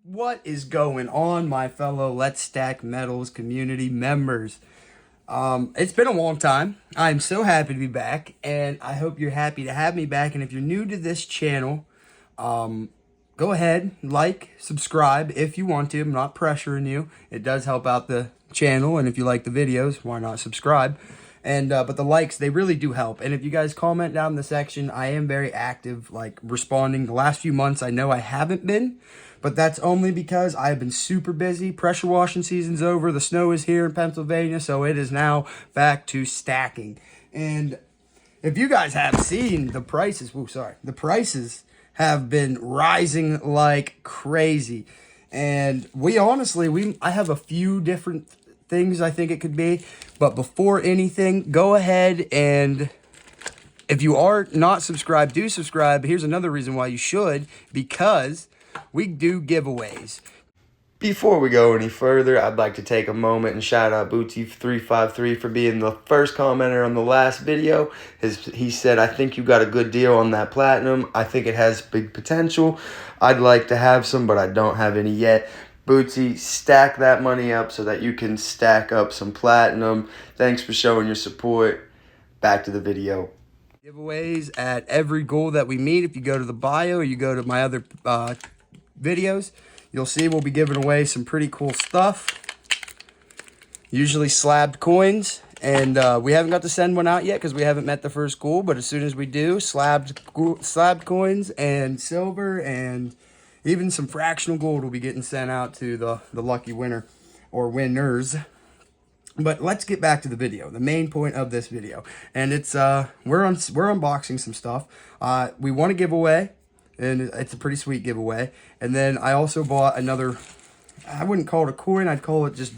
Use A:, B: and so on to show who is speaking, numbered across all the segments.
A: What is going on, my fellow Let's Stack Metals community members? It's been a long time. I'm so happy to be back, and I hope you're happy to have me back. And if you're new to this channel, go ahead, like, subscribe if you want to. I'm not pressuring you. It does help out the channel, and if you like the videos, why not subscribe? And but the likes, they really do help. And if you guys comment down in the section, I am very active, like responding. The last few months, I know I haven't been, but that's only because I've been super busy. Pressure washing season's over. The snow is here in Pennsylvania, so it is now back to stacking. And if you guys have seen the prices, the prices have been rising like crazy. And I have a few different things I think it could be. But before anything, go ahead and if you are not subscribed, do subscribe. Here's another reason why you should, because we do giveaways. Before we go any further, I'd like to take a moment and shout out Booty353 for being the first commenter on the last video. He said, I think you got a good deal on that platinum. I think it has big potential. I'd like to have some, but I don't have any yet. Booty, stack that money up so that you can stack up some platinum. Thanks for showing your support. Back to the video. Giveaways at every goal that we meet. If you go to the bio or you go to my other videos, you'll see we'll be giving away some pretty cool stuff. Usually slabbed coins. And we haven't got to send one out yet because we haven't met the first goal. But as soon as we do, slabbed coins and silver and even some fractional gold will be getting sent out to the lucky winner or winners. But let's get back to the video, the main point of this video. And it's, we're unboxing some stuff. We want to give away, and it's a pretty sweet giveaway. And then I also bought another, I wouldn't call it a coin, I'd call it just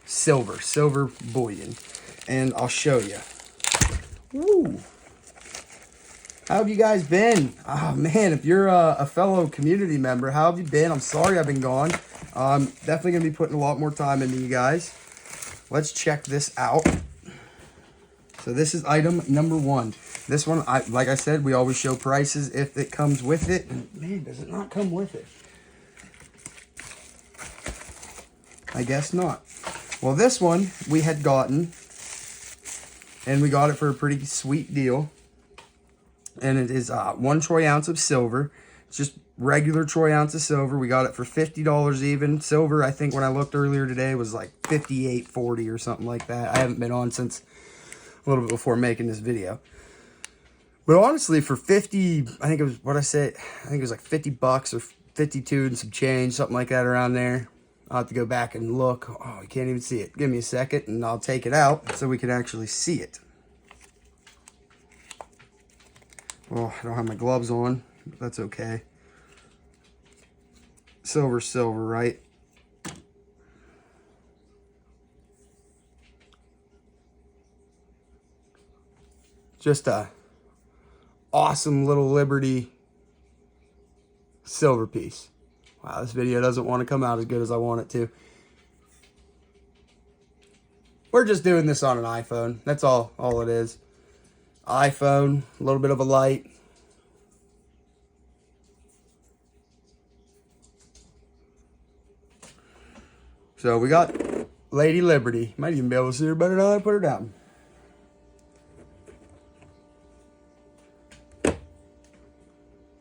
A: silver bullion. And I'll show you. Woo! How have you guys been? Oh man, if you're a fellow community member, how have you been? I'm sorry I've been gone. Definitely gonna be putting a lot more time into you guys. Let's check this out. So this is item number 1. This one, like I said, we always show prices if it comes with it. And man, does it not come with it? I guess not. Well, this one we had gotten, and we got it for a pretty sweet deal. And it is 1 troy ounce of silver. It's just regular troy ounce of silver. We got it for $50 even. Silver, I think when I looked earlier today, was like $58.40 or something like that. I haven't been on since a little bit before making this video. But honestly, for 50, I think it was, what I said, I think it was like 50 bucks or 52 and some change, something like that around there. I'll have to go back and look. Oh, you can't even see it. Give me a second and I'll take it out so we can actually see it. Well, I don't have my gloves on, but that's okay. Silver, right? Just a awesome little Liberty silver piece. Wow, this video doesn't want to come out as good as I want it to. We're just doing this on an iPhone. That's all it is. iPhone, a little bit of a light. So we got Lady Liberty. Might even be able to see her better now I put her down.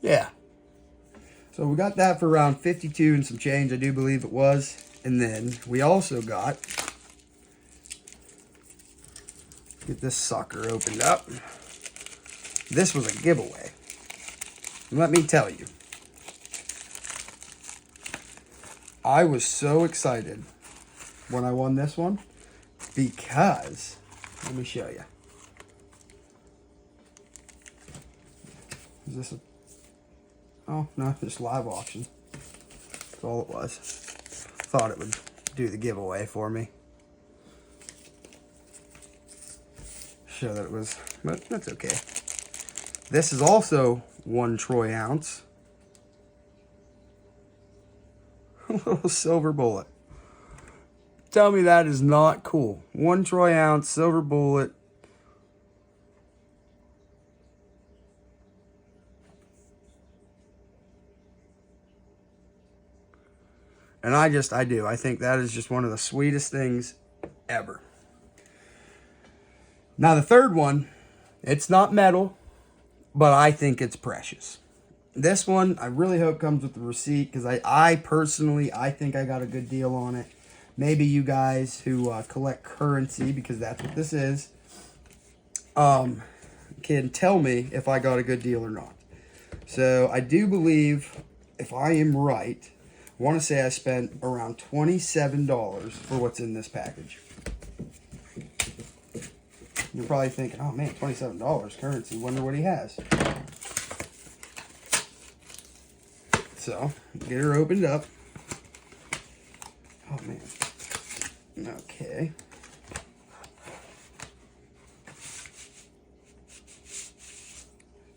A: Yeah. So we got that for around 52 and some change, I do believe it was. And then we also got, get this sucker opened up. This was a giveaway. And let me tell you, I was so excited when I won this one because, let me show you. Is this a, oh no, just live auction. That's all it was. Thought it would do the giveaway for me. Show that it was, but that's okay. This is also 1 troy ounce. A little silver bullet. Tell me that is not cool. 1 troy ounce silver bullet. And I do. I think that is just one of the sweetest things ever. Now, the third one, it's not metal, but I think it's precious. This one, I really hope comes with the receipt, because I personally think I got a good deal on it. Maybe you guys who collect currency, because that's what this is, can tell me if I got a good deal or not. So I do believe, if I am right, I want to say I spent around $27 for what's in this package. You're probably thinking, oh man, $27 currency, wonder what he has. So, get her opened up. Oh man. Okay.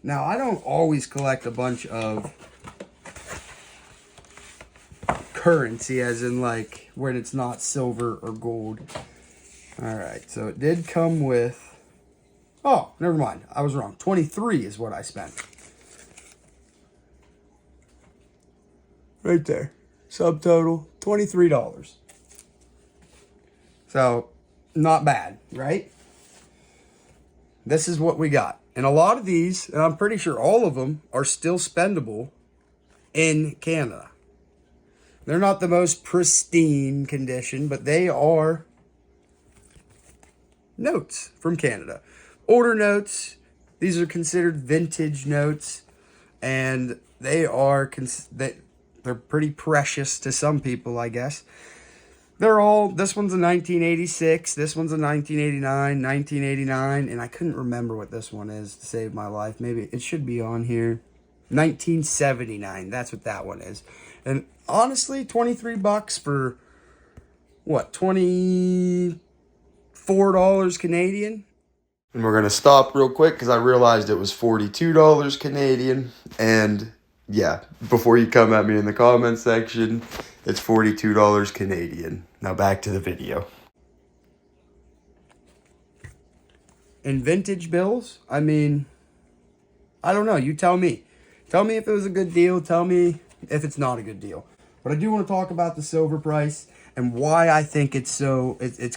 A: Now, I don't always collect a bunch of currency, as in like when it's not silver or gold. Alright, so it did come with... Oh, never mind. I was wrong. 23 is what I spent. Right there. Subtotal, $23. So, not bad, right? This is what we got. And a lot of these, and I'm pretty sure all of them, are still spendable in Canada. They're not the most pristine condition, but they are notes from Canada. Older notes. These are considered vintage notes, and they are they're pretty precious to some people, I guess. They're all, this one's a 1986, this one's a 1989, 1989, and I couldn't remember what this one is to save my life. Maybe it should be on here. 1979, that's what that one is. And honestly, 23 bucks for what, $24 Canadian? And we're going to stop real quick because I realized it was $42 Canadian. And yeah, before you come at me in the comment section, it's $42 Canadian. Now back to the video. In vintage bills, I mean, I don't know. You tell me. Tell me if it was a good deal. Tell me if it's not a good deal. But I do want to talk about the silver price and why I think it's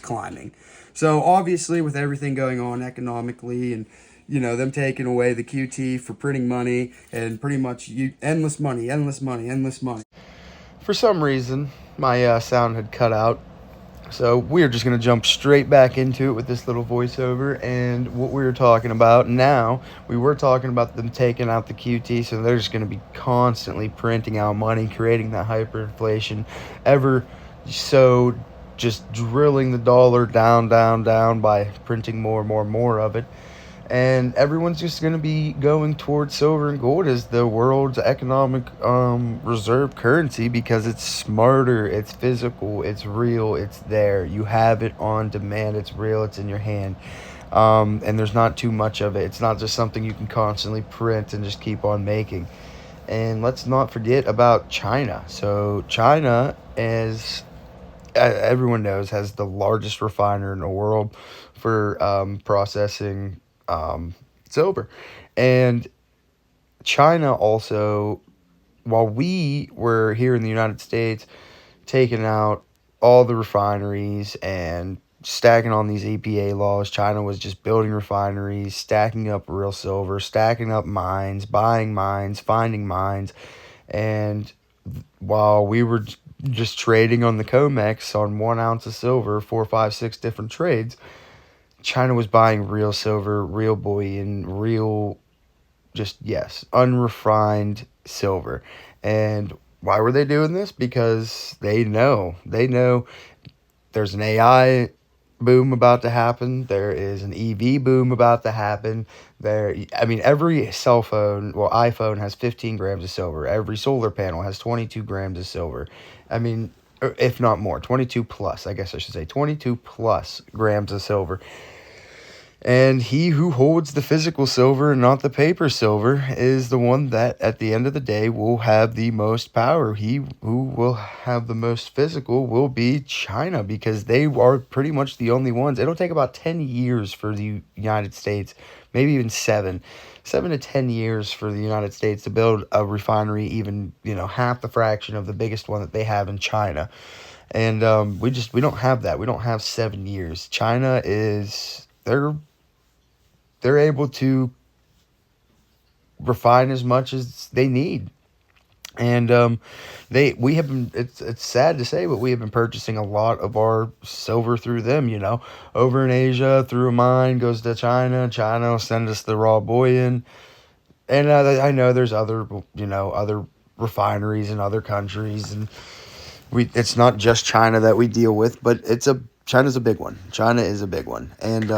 A: climbing. So obviously, with everything going on economically, and you know them taking away the QT for printing money, and pretty much endless money. For some reason, my sound had cut out. So we're just going to jump straight back into it with this little voiceover and what we were talking about. Now, we were talking about them taking out the QT, so they're just going to be constantly printing out money, creating that hyperinflation, ever so just drilling the dollar down by printing more of it. And everyone's just going to be going towards silver and gold as the world's economic reserve currency, because it's smarter, it's physical, it's real, it's there. You have it on demand, it's real, it's in your hand. And there's not too much of it. It's not just something you can constantly print and just keep on making. And let's not forget about China. So China, as everyone knows, has the largest refiner in the world for processing silver. And China also, while we were here in the United States taking out all the refineries and stacking on these EPA laws, China was just building refineries, stacking up real silver, stacking up mines, buying mines, finding mines. And while we were just trading on the COMEX on 1 ounce of silver, 4, 5, 6 different trades, China was buying real silver, real bullion, real, unrefined silver. And why were they doing this? Because they know there's an AI boom about to happen. There is an EV boom about to happen. Every cell phone, iPhone has 15 grams of silver. Every solar panel has 22 grams of silver. If not more, 22 plus, I guess I should say, 22 plus grams of silver. And he who holds the physical silver and not the paper silver is the one that at the end of the day will have the most power. He who will have the most physical will be China, because they are pretty much the only ones. It'll take about 10 years for the United States, maybe even 7 7 to 10 years for the United States to build a refinery, even half the fraction of the biggest one that they have in China. And we don't have that. We don't have 7 years. China is they're able to refine as much as they need. And we have been. It's sad to say, but we have been purchasing a lot of our silver through them. Over in Asia, through a mine goes to China. China will send us the raw bullion, and I know there's other refineries in other countries, and it's not just China that we deal with, but China's a big one. China is a big one, and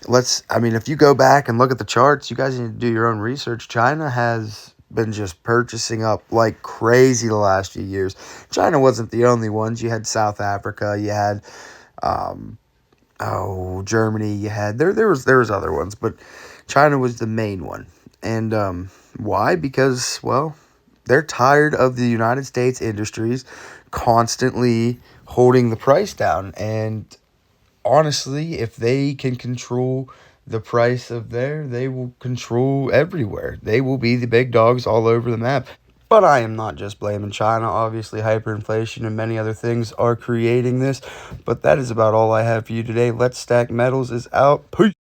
A: if you go back and look at the charts, you guys need to do your own research. China has been just purchasing up like crazy the last few years. China wasn't the only ones. You had South Africa, you had Germany, you had there was other ones, but China was the main one. And why? Because, well, they're tired of the United States industries constantly holding the price down. And honestly, if they can control the price of they will control everywhere. They will be the big dogs all over the map. But I am not just blaming China. Obviously, hyperinflation and many other things are creating this. But that is about all I have for you today. Let's Stack Metals is out. Peace.